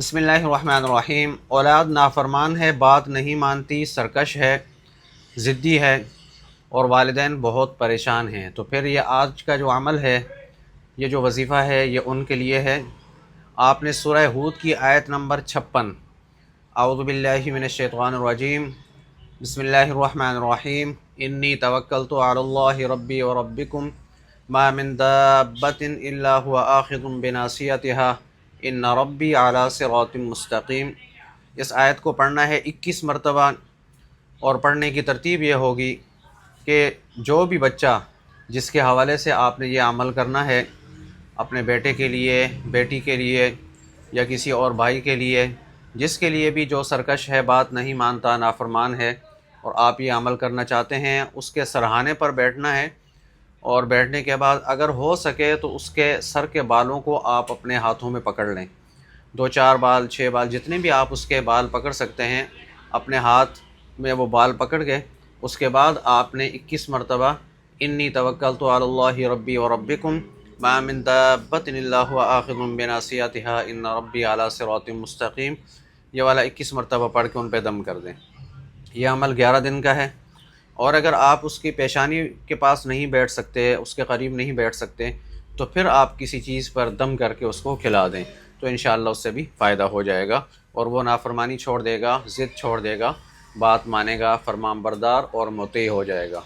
बिस्मिल्लाहिर्रहमानिर्रहीम। औलाद नाफरमान है, बात नहीं मानती, सरकश है, ज़िद्दी है और वालिदैन बहुत परेशान हैं। तो फिर ये आज का जो अमल है, ये जो वजीफ़ा है, ये उनके लिए है। आपने सूरह हूद की आयत नंबर 56 अऊज़ु बिल्लाहि मिनश शैतानिर रजीम बिस्मिल्लाहिर्रहमानिर्रहीम इन्नी तवक्कलतु अलल्लाहि रब्बी व रब्बिकुम मा मिन दाब्बतिन इल्ला हुवा आखिज़ुम बिनासियतिहा इन्ना रब्बी अला सिरातिम मुस्तकीम। इस आयत को पढ़ना है 21 मरतबा, और पढ़ने की तरतीब ये होगी कि जो भी बच्चा जिसके हवाले से आपने ये अमल करना है, अपने बेटे के लिए, बेटी के लिए या किसी और भाई के लिए, जिसके लिए भी जो सरकश है, बात नहीं मानता, नाफरमान है, और आप ये अमल करना चाहते हैं, उसके सरहाने पर बैठना है। और बैठने के बाद अगर हो सके तो उसके सर के बालों को आप अपने हाथों में पकड़ लें। 2-4 बाल, 6 बाल, जितने भी आप उसके बाल पकड़ सकते हैं, अपने हाथ में वो बाल पकड़ के उसके बाद आपने 21 मरतबा इन्नी तवक्कलतु अलल्लाहि रब्बी व रब्बिकुम मा मिन दाब्बतिन इल्ला हुवा आखिज़ुम बिनासियतिहा इन्ना रब्बी अला सिरातिम मुस्तकीम, ये वाला 21 मरतबा पढ़ के उन पे दम कर दें। यह अमल 11 दिन का है। और अगर आप उसकी पेशानी के पास नहीं बैठ सकते, उसके करीब नहीं बैठ सकते, तो फिर आप किसी चीज़ पर दम करके उसको खिला दें, तो इंशाअल्लाह उससे भी फ़ायदा हो जाएगा और वो नाफरमानी छोड़ देगा, ज़िद छोड़ देगा, बात मानेगा, फरमानबरदार और मुती हो जाएगा।